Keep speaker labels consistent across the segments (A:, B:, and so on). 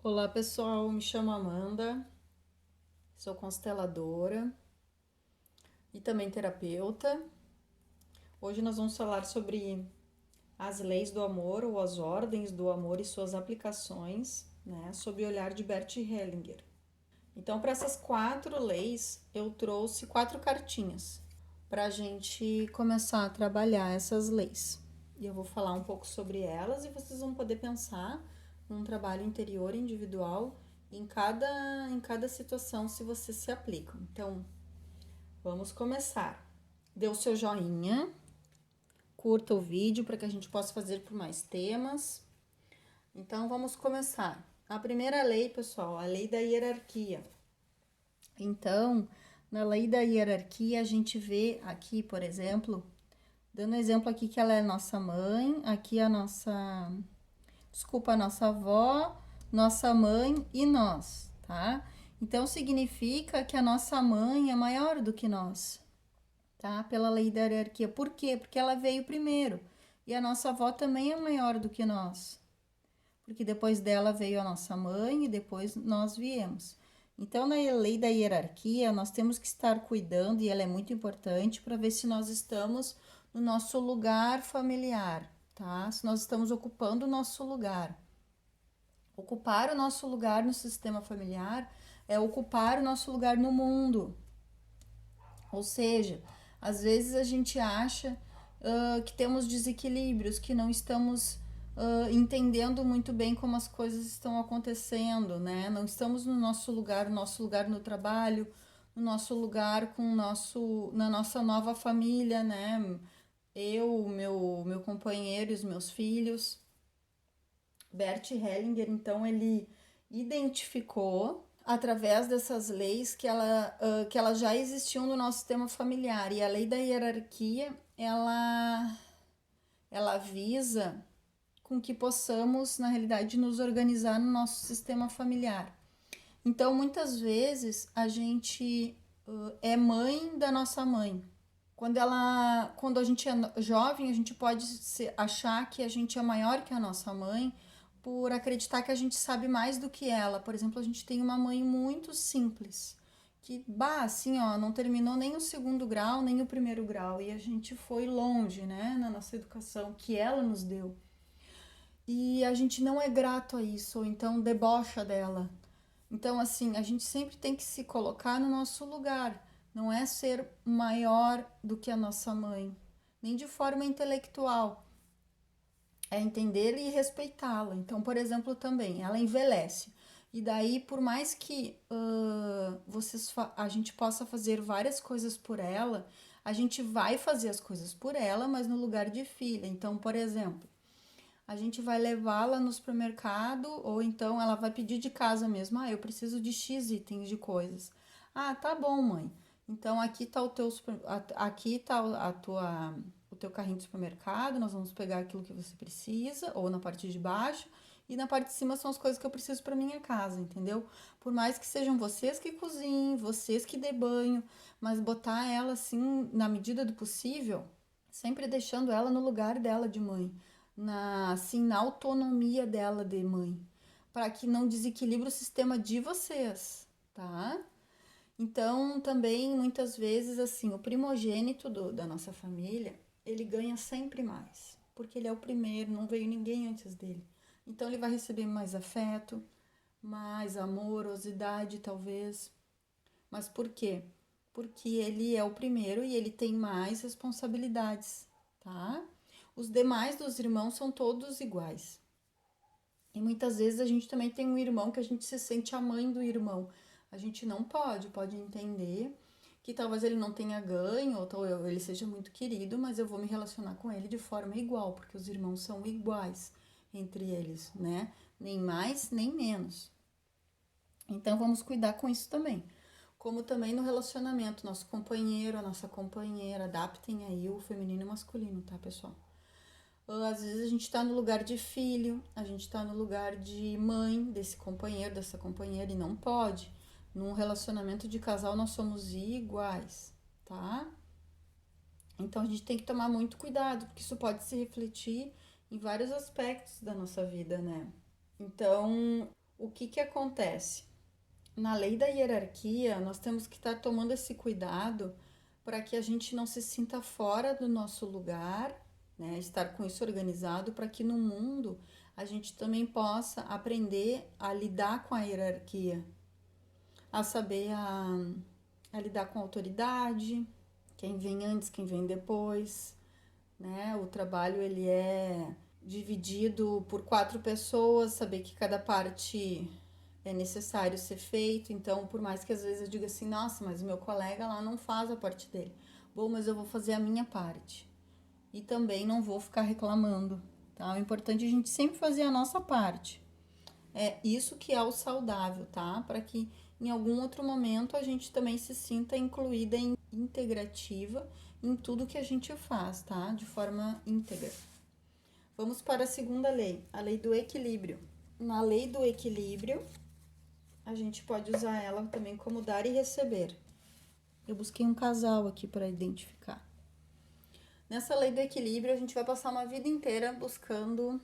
A: Olá pessoal, me chamo Amanda, sou consteladora e também terapeuta. Hoje nós vamos falar sobre as leis do amor ou as ordens do amor e suas aplicações, né, sob o olhar de Bert Hellinger. Então, para essas 4 leis, eu trouxe 4 cartinhas para a gente começar a trabalhar essas leis. E eu vou falar um pouco sobre elas e vocês vão poder pensar num trabalho interior individual em cada situação se vocês se aplicam. Então, vamos começar. Dê o seu joinha, curta o vídeo para que a gente possa fazer por mais temas. Então, vamos começar. A primeira lei, pessoal, a lei da hierarquia. Então, na lei da hierarquia, a gente vê aqui, por exemplo, dando exemplo aqui que ela é nossa mãe, aqui a nossa, desculpa, a nossa avó, nossa mãe e nós, tá? Então, significa que a nossa mãe é maior do que nós, tá? Pela lei da hierarquia. Por quê? Porque ela veio primeiro. E a nossa avó também é maior do que nós, porque depois dela veio a nossa mãe e depois nós viemos. Então, na lei da hierarquia, nós temos que estar cuidando, e ela é muito importante, para ver se nós estamos no nosso lugar familiar, tá? Se nós estamos ocupando o nosso lugar. Ocupar o nosso lugar no sistema familiar é ocupar o nosso lugar no mundo. Ou seja, às vezes a gente acha que temos desequilíbrios, que não estamos entendendo muito bem como as coisas estão acontecendo, né? Não estamos no nosso lugar no trabalho, no nosso lugar na nossa nova família, né? Eu, meu companheiro e os meus filhos. Bert Hellinger, então, ele identificou através dessas leis que elas já existiam no nosso sistema familiar. E a lei da hierarquia, ela visa com que possamos, na realidade, nos organizar no nosso sistema familiar. Então, muitas vezes, a gente é mãe da nossa mãe. Quando a gente é jovem, a gente pode achar que a gente é maior que a nossa mãe por acreditar que a gente sabe mais do que ela. Por exemplo, a gente tem uma mãe muito simples, que, assim, ó, não terminou nem o segundo grau, nem o primeiro grau, e a gente foi longe, né, na nossa educação que ela nos deu. E a gente não é grato a isso, ou então debocha dela. Então, assim, a gente sempre tem que se colocar no nosso lugar. Não é ser maior do que a nossa mãe, nem de forma intelectual. É entender e respeitá-la. Então, por exemplo, também, ela envelhece. E daí, por mais que a gente possa fazer várias coisas por ela, a gente vai fazer as coisas por ela, mas no lugar de filha. Então, por exemplo, a gente vai levá-la no supermercado, ou então ela vai pedir de casa mesmo. Ah, eu preciso de X itens de coisas. Ah, tá bom, mãe. Então aqui tá aqui tá o teu carrinho de supermercado, nós vamos pegar aquilo que você precisa, ou na parte de baixo, e na parte de cima são as coisas que eu preciso para minha casa, entendeu? Por mais que sejam vocês que cozinhem, vocês que dê banho, mas botar ela assim na medida do possível, sempre deixando ela no lugar dela de mãe, na autonomia dela de mãe, para que não desequilibre o sistema de vocês, tá? Então, também muitas vezes assim, o primogênito da nossa família, ele ganha sempre mais, porque ele é o primeiro, não veio ninguém antes dele. Então ele vai receber mais afeto, mais amorosidade, talvez. Mas por quê? Porque ele é o primeiro e ele tem mais responsabilidades, tá? Os demais dos irmãos são todos iguais. E muitas vezes a gente também tem um irmão que a gente se sente a mãe do irmão. A gente não pode entender que talvez ele não tenha ganho, ou ele seja muito querido, mas eu vou me relacionar com ele de forma igual, porque os irmãos são iguais entre eles, né? Nem mais, nem menos. Então vamos cuidar com isso também. Como também no relacionamento, nosso companheiro, a nossa companheira, adaptem aí o feminino e o masculino, tá, pessoal? Às vezes a gente tá no lugar de filho, a gente tá no lugar de mãe desse companheiro, dessa companheira, e não pode. Num relacionamento de casal nós somos iguais, tá? Então a gente tem que tomar muito cuidado, porque isso pode se refletir em vários aspectos da nossa vida, né? Então, o que que acontece? Na lei da hierarquia, nós temos que estar tomando esse cuidado para que a gente não se sinta fora do nosso lugar, né? Estar com isso organizado para que no mundo a gente também possa aprender a lidar com a hierarquia, a saber a lidar com a autoridade, quem vem antes, quem vem depois, né? O trabalho ele é dividido por 4 pessoas, saber que cada parte é necessário ser feito. Então, por mais que às vezes eu diga assim, nossa, mas o meu colega lá não faz a parte dele. Bom, mas eu vou fazer a minha parte. E também não vou ficar reclamando, tá? O importante é a gente sempre fazer a nossa parte. É isso que é o saudável, tá? Para que em algum outro momento a gente também se sinta incluída e integrativa em tudo que a gente faz, tá? De forma íntegra. Vamos para a segunda lei, a lei do equilíbrio. Na lei do equilíbrio, a gente pode usar ela também como dar e receber. Eu busquei um casal aqui para identificar. Nessa lei do equilíbrio, a gente vai passar uma vida inteira buscando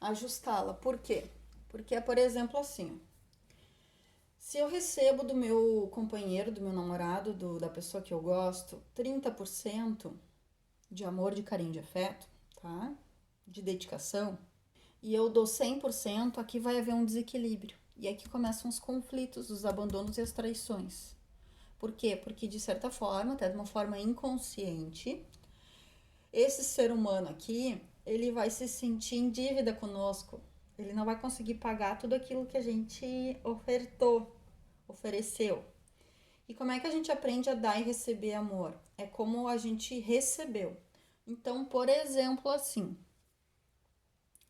A: ajustá-la. Por quê? Porque é, por exemplo, assim, se eu recebo do meu companheiro, do meu namorado, da pessoa que eu gosto, 30% de amor, de carinho, de afeto, tá? De dedicação, e eu dou 100%, aqui vai haver um desequilíbrio. E aqui começam os conflitos, os abandonos e as traições. Por quê? Porque, de certa forma, até de uma forma inconsciente, esse ser humano aqui, ele vai se sentir em dívida conosco. Ele não vai conseguir pagar tudo aquilo que a gente ofereceu. E como é que a gente aprende a dar e receber amor? É como a gente recebeu. Então, por exemplo, assim,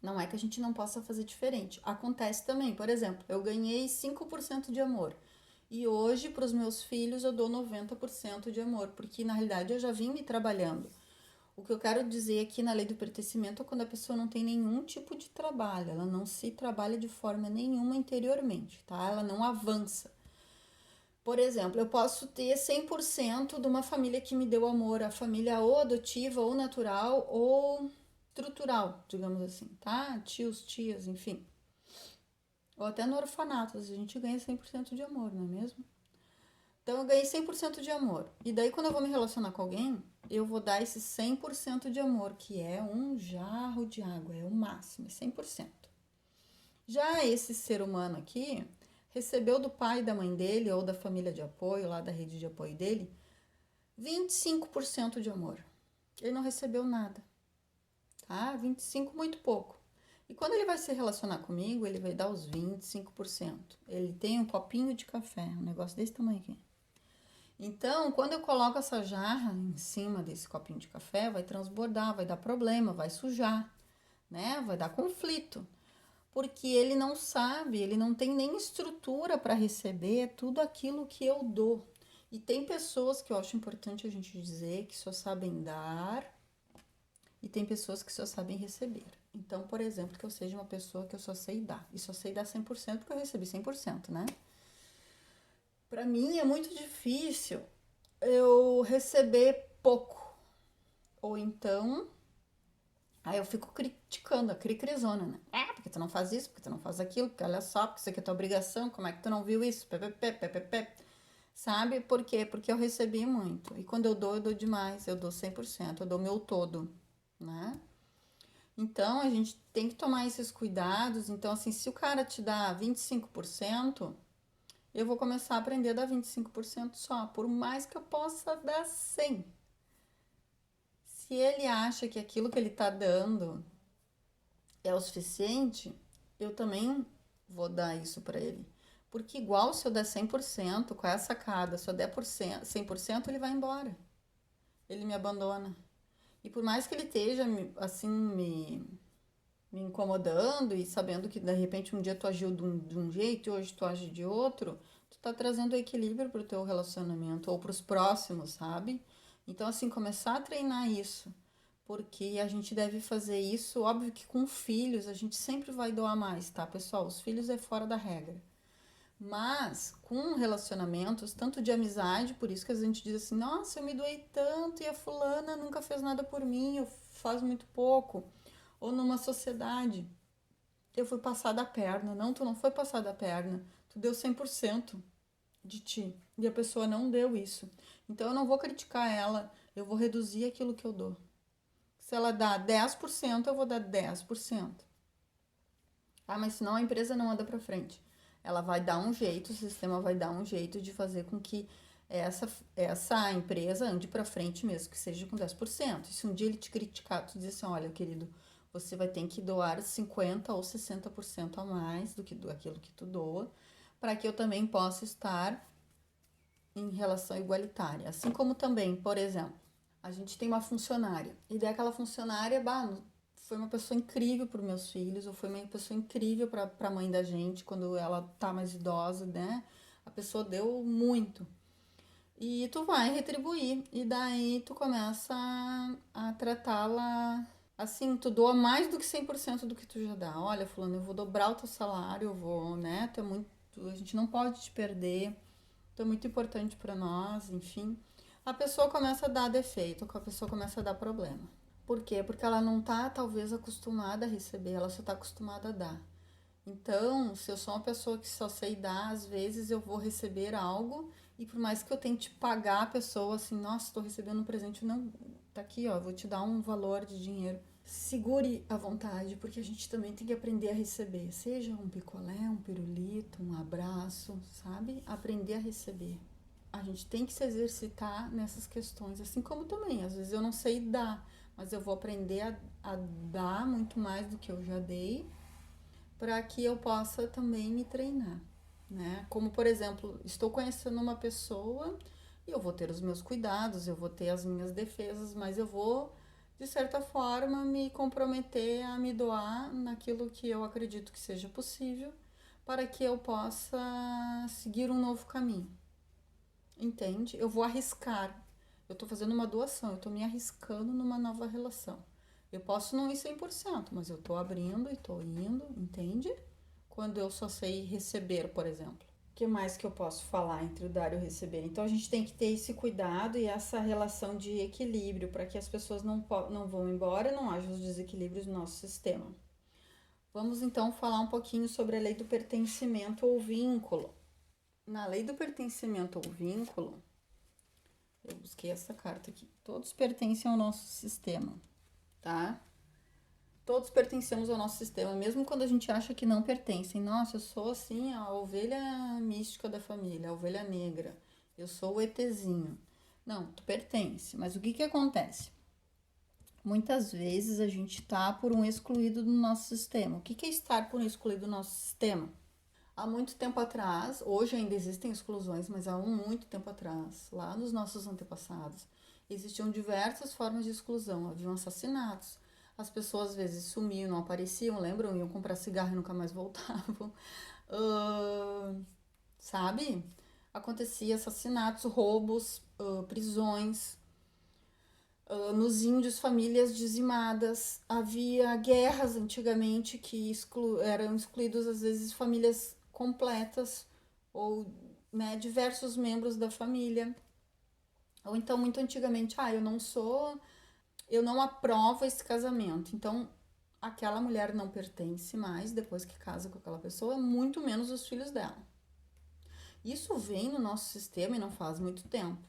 A: não é que a gente não possa fazer diferente. Acontece também, por exemplo, eu ganhei 5% de amor. E hoje, para os meus filhos, eu dou 90% de amor, porque na realidade eu já vim me trabalhando. O que eu quero dizer aqui na lei do pertencimento é quando a pessoa não tem nenhum tipo de trabalho, ela não se trabalha de forma nenhuma interiormente, tá? Ela não avança. Por exemplo, eu posso ter 100% de uma família que me deu amor, a família ou adotiva, ou natural, ou estrutural, digamos assim, tá? Tios, tias, enfim. Ou até no orfanato, a gente ganha 100% de amor, não é mesmo? Então eu ganhei 100% de amor. E daí quando eu vou me relacionar com alguém, eu vou dar esse 100% de amor, que é um jarro de água, é o máximo, é 100%. Já esse ser humano aqui recebeu do pai e da mãe dele, ou da família de apoio, lá da rede de apoio dele, 25% de amor. Ele não recebeu nada, tá? 25, muito pouco. E quando ele vai se relacionar comigo, ele vai dar os 25%. Ele tem um copinho de café, um negócio desse tamanho aqui. Então, quando eu coloco essa jarra em cima desse copinho de café, vai transbordar, vai dar problema, vai sujar, né? Vai dar conflito. Porque ele não sabe, ele não tem nem estrutura para receber tudo aquilo que eu dou. E tem pessoas que eu acho importante a gente dizer que só sabem dar e tem pessoas que só sabem receber. Então, por exemplo, que eu seja uma pessoa que eu só sei dar. E só sei dar 100% porque eu recebi 100%, né? Para mim é muito difícil eu receber pouco. Ou então, aí eu fico criticando, a cri-crizona, né? Porque tu não faz isso, porque tu não faz aquilo, porque olha só, porque isso aqui é tua obrigação, como é que tu não viu isso? Pé. Sabe por quê? Porque eu recebi muito. E quando eu dou demais, eu dou 100%, eu dou meu todo, né? Então, a gente tem que tomar esses cuidados. Então, assim, se o cara te dá 25%, eu vou começar a aprender a dar 25% só, por mais que eu possa dar 100%. Se ele acha que aquilo que ele tá dando é o suficiente, eu também vou dar isso para ele. Porque igual se eu der 100%, qual é a sacada? Se eu der 100%, ele vai embora. Ele me abandona. E por mais que ele esteja, assim, me incomodando e sabendo que, de repente, um dia tu agiu de um jeito e hoje tu age de outro, tu tá trazendo equilíbrio pro teu relacionamento ou pros próximos, sabe? Então, assim, começar a treinar isso. Porque a gente deve fazer isso, óbvio que com filhos a gente sempre vai doar mais, tá, pessoal? Os filhos é fora da regra. Mas com relacionamentos, tanto de amizade, por isso que a gente diz assim, nossa, eu me doei tanto e a fulana nunca fez nada por mim, eu faz muito pouco. Ou numa sociedade. eu fui passada a perna. Não, tu não foi passada a perna. Tu deu 100% de ti. E a pessoa não deu isso. Então eu não vou criticar ela, eu vou reduzir aquilo que eu dou. Se ela dá 10%, eu vou dar 10%. Ah, mas senão a empresa não anda para frente. Ela vai dar um jeito, o sistema vai dar um jeito de fazer com que essa empresa ande para frente mesmo, que seja com 10%. E se um dia ele te criticar, tu diz assim, olha, querido, você vai ter que doar 50% ou 60% a mais do que aquilo que tu doa, para que eu também possa estar em relação igualitária. Assim como também, por exemplo, a gente tem uma funcionária, e daí aquela funcionária, foi uma pessoa incrível para os meus filhos, ou foi uma pessoa incrível para a mãe da gente quando ela tá mais idosa, né? A pessoa deu muito. E tu vai retribuir, e daí tu começa a tratá-la assim, tu doa mais do que 100% do que tu já dá. Olha, fulano, eu vou dobrar o teu salário, eu vou, né? Tu é muito, a gente não pode te perder. Então, é muito importante para nós, enfim. A pessoa começa a dar defeito, a pessoa começa a dar problema. Por quê? Porque ela não tá, talvez, acostumada a receber, ela só tá acostumada a dar. Então, se eu sou uma pessoa que só sei dar, às vezes eu vou receber algo e por mais que eu tente pagar a pessoa, assim, nossa, estou recebendo um presente, não, tá aqui, ó, vou te dar um valor de dinheiro. Segure a vontade, porque a gente também tem que aprender a receber, seja um picolé, um pirulito, um abraço, sabe? Aprender a receber. A gente tem que se exercitar nessas questões, assim como também, às vezes eu não sei dar, mas eu vou aprender a dar muito mais do que eu já dei, para que eu possa também me treinar, né? Como, por exemplo, estou conhecendo uma pessoa e eu vou ter os meus cuidados, eu vou ter as minhas defesas, mas eu vou, de certa forma, me comprometer a me doar naquilo que eu acredito que seja possível para que eu possa seguir um novo caminho. Entende? Eu vou arriscar. Eu estou fazendo uma doação, eu estou me arriscando numa nova relação. Eu posso não ir 100%, mas eu estou abrindo e estou indo, entende? Quando eu só sei receber, por exemplo. O que mais que eu posso falar entre o dar e o receber? Então a gente tem que ter esse cuidado e essa relação de equilíbrio para que as pessoas não vão embora e não haja os desequilíbrios no nosso sistema. Vamos então falar um pouquinho sobre a lei do pertencimento ou vínculo. Na lei do pertencimento ou vínculo, eu busquei essa carta aqui. Todos pertencem ao nosso sistema, tá? Todos pertencemos ao nosso sistema, mesmo quando a gente acha que não pertencem. Nossa, eu sou assim a ovelha mística da família, a ovelha negra. Eu sou o ETzinho. Não, tu pertence. Mas o que acontece? Muitas vezes a gente tá por um excluído do nosso sistema. O que é estar por um excluído do nosso sistema? Há muito tempo atrás, hoje ainda existem exclusões, mas há muito tempo atrás, lá nos nossos antepassados, existiam diversas formas de exclusão. Haviam assassinatos, as pessoas às vezes sumiam, não apareciam, lembram? Iam comprar cigarro e nunca mais voltavam. Sabe? Acontecia assassinatos, roubos, prisões. Nos índios, famílias dizimadas. Havia guerras antigamente que eram excluídos, às vezes, famílias completas ou, né, diversos membros da família. Ou então, muito antigamente, eu não aprovo esse casamento. Então, aquela mulher não pertence mais depois que casa com aquela pessoa, muito menos os filhos dela. Isso vem no nosso sistema e não faz muito tempo.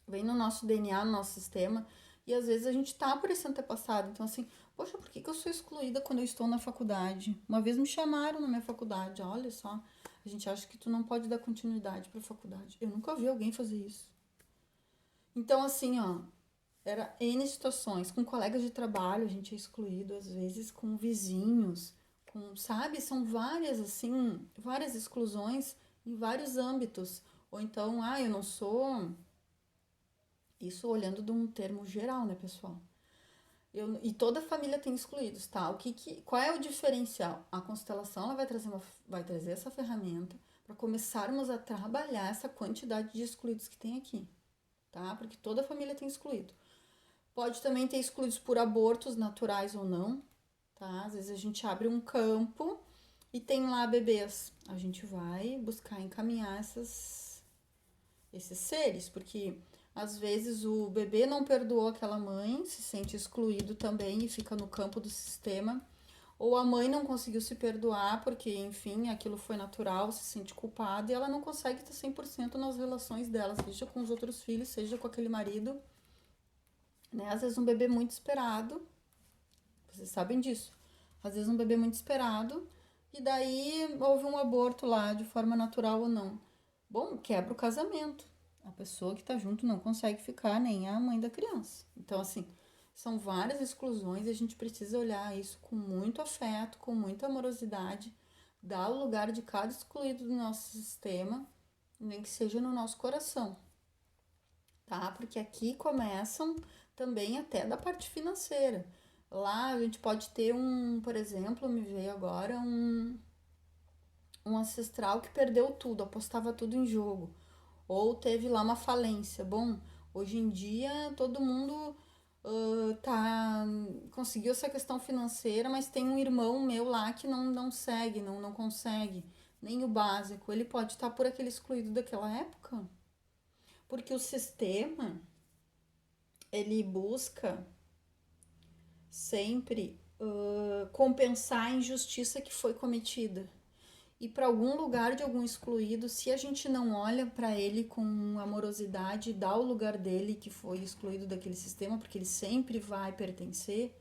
A: Vem no nosso DNA, no nosso sistema, e às vezes a gente tá por esse antepassado. Então, assim, poxa, por que eu sou excluída quando eu estou na faculdade? Uma vez me chamaram na minha faculdade, olha só, a gente acha que tu não pode dar continuidade pra faculdade. Eu nunca vi alguém fazer isso. Então, assim, ó, era N situações. Com colegas de trabalho, a gente é excluído, às vezes com vizinhos, sabe? São várias, assim, várias exclusões em vários âmbitos. Ou então, eu não sou. Isso olhando de um termo geral, né, pessoal? E toda família tem excluídos, tá? Qual é o diferencial? A constelação ela vai trazer essa ferramenta para começarmos a trabalhar essa quantidade de excluídos que tem aqui, tá? Porque toda família tem excluído. Pode também ter excluídos por abortos naturais ou não, tá? Às vezes a gente abre um campo e tem lá bebês. A gente vai buscar encaminhar esses seres, porque às vezes o bebê não perdoou aquela mãe, se sente excluído também e fica no campo do sistema. Ou a mãe não conseguiu se perdoar porque, enfim, aquilo foi natural, se sente culpada e ela não consegue estar 100% nas relações dela, seja com os outros filhos, seja com aquele marido, né? Às vezes um bebê muito esperado, vocês sabem disso. Às vezes um bebê muito esperado e daí houve um aborto lá, de forma natural ou não. Bom, quebra o casamento. A pessoa que está junto não consegue ficar, nem a mãe da criança. Então, assim, são várias exclusões e a gente precisa olhar isso com muito afeto, com muita amorosidade, dar o lugar de cada excluído do nosso sistema, nem que seja no nosso coração, tá? Porque aqui começam também até da parte financeira. Lá a gente pode ter por exemplo, me veio agora um ancestral que perdeu tudo, apostava tudo em jogo, ou teve lá uma falência. Bom, hoje em dia todo mundo tá conseguiu essa questão financeira, mas tem um irmão meu lá que não segue, não consegue nem o básico. Ele pode estar por aquele excluído daquela época, porque o sistema ele busca sempre compensar a injustiça que foi cometida. E para algum lugar de algum excluído, se a gente não olha para ele com amorosidade, dá o lugar dele que foi excluído daquele sistema, porque ele sempre vai pertencer,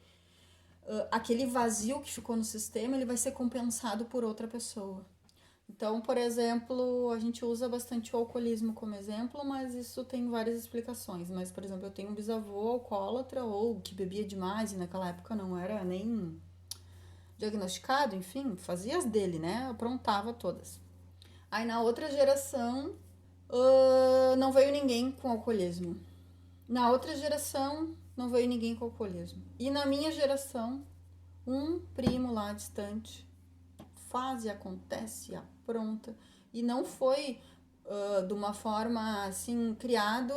A: aquele vazio que ficou no sistema, ele vai ser compensado por outra pessoa. Então, por exemplo, a gente usa bastante o alcoolismo como exemplo, mas isso tem várias explicações. Mas, por exemplo, eu tenho um bisavô alcoólatra ou que bebia demais e naquela época não era nem diagnosticado, enfim, fazia as dele, né? Aprontava todas. Aí na outra geração não veio ninguém com alcoolismo. Na outra geração não veio ninguém com alcoolismo. E na minha geração, um primo lá distante faz e acontece, apronta. E não foi de uma forma assim, criado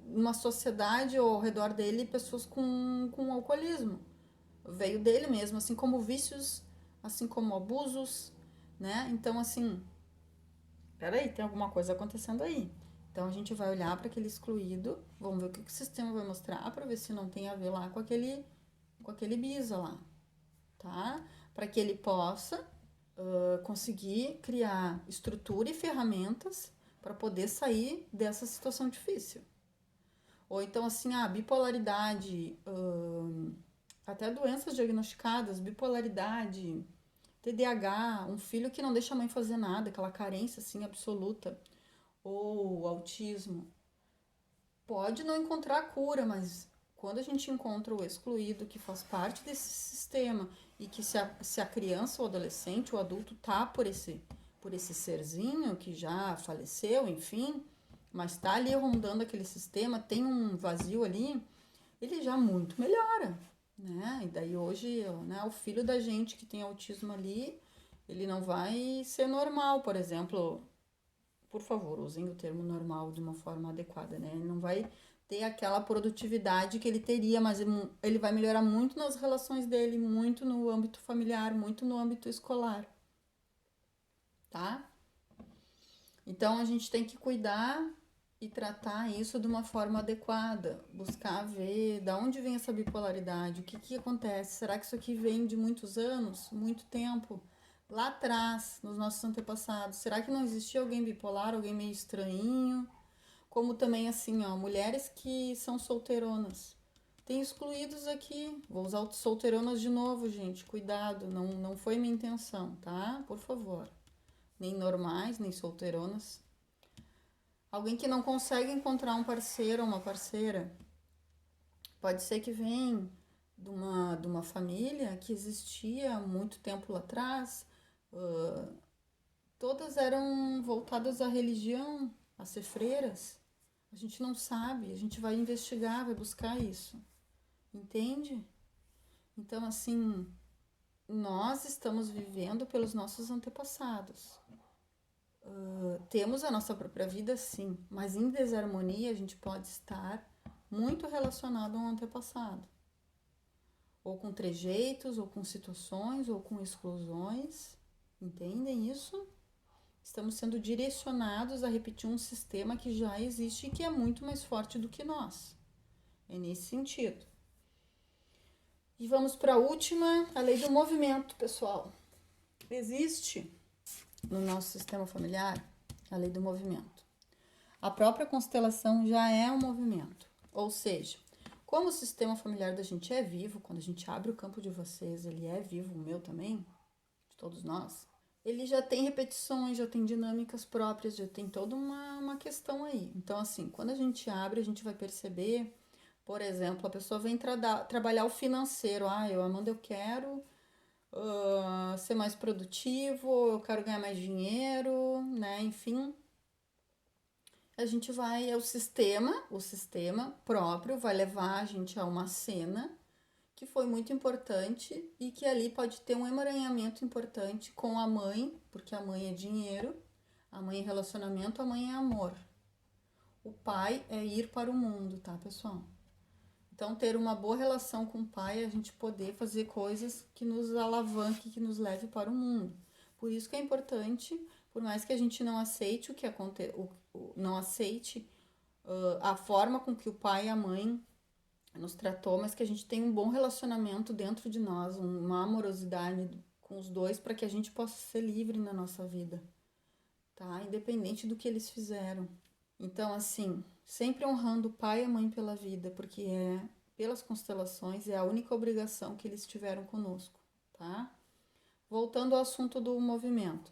A: uma sociedade ao redor dele pessoas com alcoolismo. Veio dele mesmo, assim como vícios, assim como abusos, né? Então, assim, peraí, tem alguma coisa acontecendo aí. Então a gente vai olhar para aquele excluído, vamos ver o que o sistema vai mostrar para ver se não tem a ver lá com aquele bisa lá, tá? Para que ele possa conseguir criar estrutura e ferramentas para poder sair dessa situação difícil. Ou então, assim, a bipolaridade, até doenças diagnosticadas, bipolaridade, TDAH, um filho que não deixa a mãe fazer nada, aquela carência assim absoluta, ou autismo. Pode não encontrar cura, mas quando a gente encontra o excluído que faz parte desse sistema e que se a criança ou adolescente ou adulto tá por esse serzinho que já faleceu, enfim, mas tá ali rondando aquele sistema, tem um vazio ali, ele já muito melhora, né? E daí hoje, né, o filho da gente que tem autismo ali, ele não vai ser normal, por exemplo, por favor, usem o termo normal de uma forma adequada, né? Ele não vai ter aquela produtividade que ele teria, mas ele vai melhorar muito nas relações dele, muito no âmbito familiar, muito no âmbito escolar, tá? Então a gente tem que cuidar e tratar isso de uma forma adequada, buscar ver da onde vem essa bipolaridade, o que que acontece, será que isso aqui vem de muitos anos, muito tempo, lá atrás, nos nossos antepassados, será que não existia alguém bipolar, alguém meio estranhinho, como também assim, ó, mulheres que são solteironas, tem excluídos aqui, vou usar o solteironas de novo, gente, cuidado, não foi minha intenção, tá? Por favor, nem normais, nem solteironas. Alguém que não consegue encontrar um parceiro ou uma parceira. Pode ser que venha de uma família que existia há muito tempo lá atrás. Uh, Todas eram voltadas à religião, a ser freiras. A gente não sabe, a gente vai investigar, vai buscar isso. Entende? Então, assim, nós estamos vivendo pelos nossos antepassados. Temos a nossa própria vida, sim, mas em desarmonia a gente pode estar muito relacionado a um antepassado, ou com trejeitos, ou com situações, ou com exclusões. Entendem isso? Estamos sendo direcionados a repetir um sistema que já existe e que é muito mais forte do que nós. É nesse sentido. E vamos para a última, a lei do movimento, pessoal. Existe no nosso sistema familiar a lei do movimento. A própria constelação já é um movimento. Ou seja, como o sistema familiar da gente é vivo, quando a gente abre o campo de vocês, ele é vivo, o meu também, de todos nós, ele já tem repetições, já tem dinâmicas próprias, já tem toda uma questão aí. Então, assim, quando a gente abre, a gente vai perceber, por exemplo, a pessoa vem trabalhar o financeiro. Amanda, eu quero ser mais produtivo, eu quero ganhar mais dinheiro, né? Enfim, a gente vai, o sistema próprio vai levar a gente a uma cena que foi muito importante e que ali pode ter um emaranhamento importante com a mãe, porque a mãe é dinheiro, a mãe é relacionamento, a mãe é amor. O pai é ir para o mundo, tá, pessoal? Então, ter uma boa relação com o pai é a gente poder fazer coisas que nos alavanque, que nos leve para o mundo. Por isso que é importante, por mais que a gente não aceite não aceite a forma com que o pai e a mãe nos tratou, mas que a gente tenha um bom relacionamento dentro de nós, uma amorosidade com os dois para que a gente possa ser livre na nossa vida, tá? Independente do que eles fizeram. Então, assim, sempre honrando o pai e a mãe pela vida, porque pelas constelações, é a única obrigação que eles tiveram conosco, tá? Voltando ao assunto do movimento.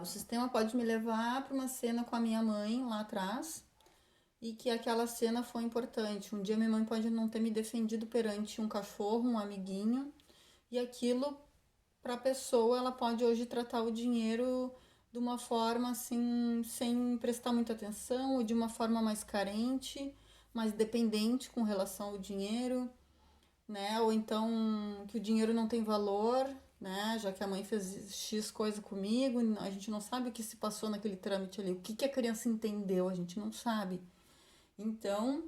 A: O sistema pode me levar para uma cena com a minha mãe lá atrás e que aquela cena foi importante. Um dia minha mãe pode não ter me defendido perante um cachorro, um amiguinho, e aquilo, para a pessoa, ela pode hoje tratar o dinheiro de uma forma assim, sem prestar muita atenção, ou de uma forma mais carente, mais dependente com relação ao dinheiro, né? Ou então que o dinheiro não tem valor, né? Já que a mãe fez X coisa comigo, a gente não sabe o que se passou naquele trâmite ali, o que a criança entendeu, a gente não sabe. Então,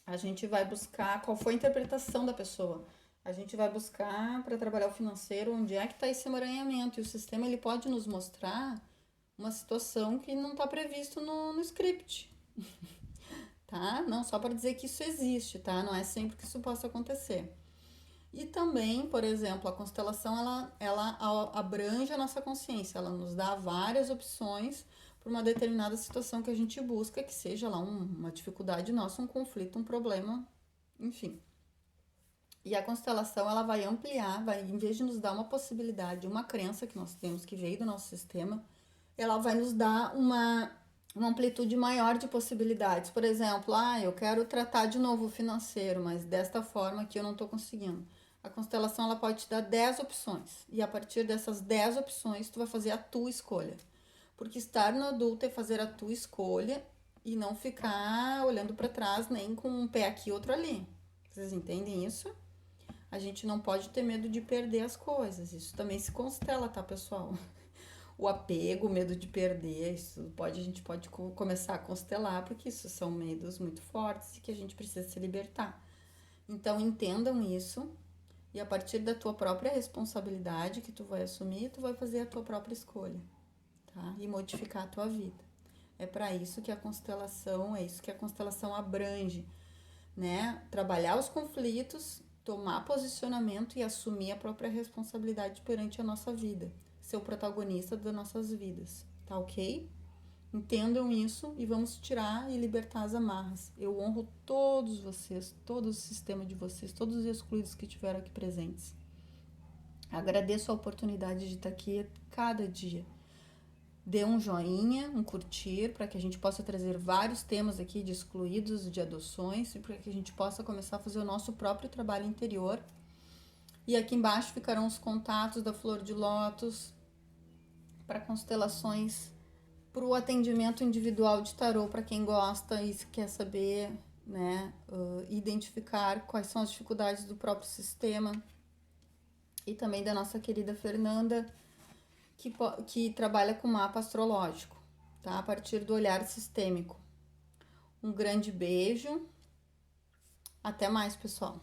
A: a gente vai buscar qual foi a interpretação da pessoa. A gente vai buscar para trabalhar o financeiro onde é que está esse emaranhamento. E o sistema ele pode nos mostrar uma situação que não está previsto no script, tá? Não só para dizer que isso existe, tá? Não é sempre que isso possa acontecer. E também, por exemplo, a constelação ela abrange a nossa consciência, ela nos dá várias opções para uma determinada situação que a gente busca, que seja lá uma dificuldade nossa, um conflito, um problema, enfim. E a constelação ela vai ampliar, em vez de nos dar uma possibilidade, uma crença que nós temos que veio do nosso sistema, ela vai nos dar uma amplitude maior de possibilidades. Por exemplo, eu quero tratar de novo o financeiro, mas desta forma que eu não estou conseguindo. A constelação ela pode te dar 10 opções. E a partir dessas 10 opções, tu vai fazer a tua escolha. Porque estar no adulto é fazer a tua escolha e não ficar olhando para trás nem com um pé aqui e outro ali. Vocês entendem isso? A gente não pode ter medo de perder as coisas. Isso também se constela, tá, pessoal? O apego, o medo de perder, a gente pode começar a constelar, porque isso são medos muito fortes e que a gente precisa se libertar. Então, entendam isso e a partir da tua própria responsabilidade que tu vai assumir, tu vai fazer a tua própria escolha, tá? E modificar a tua vida. É para isso que a constelação, é isso que a constelação abrange, né? Trabalhar os conflitos, tomar posicionamento e assumir a própria responsabilidade perante a nossa vida. Ser o protagonista das nossas vidas, tá ok? Entendam isso e vamos tirar e libertar as amarras. Eu honro todos vocês, todo o sistema de vocês, todos os excluídos que estiveram aqui presentes. Agradeço a oportunidade de estar aqui cada dia. Dê um joinha, um curtir, para que a gente possa trazer vários temas aqui de excluídos, de adoções, e para que a gente possa começar a fazer o nosso próprio trabalho interior. E aqui embaixo ficarão os contatos da Flor de Lótus para constelações, para o atendimento individual de tarô, para quem gosta e quer saber, né, identificar quais são as dificuldades do próprio sistema. E também da nossa querida Fernanda, que trabalha com mapa astrológico, tá? A partir do olhar sistêmico. Um grande beijo. Até mais, pessoal.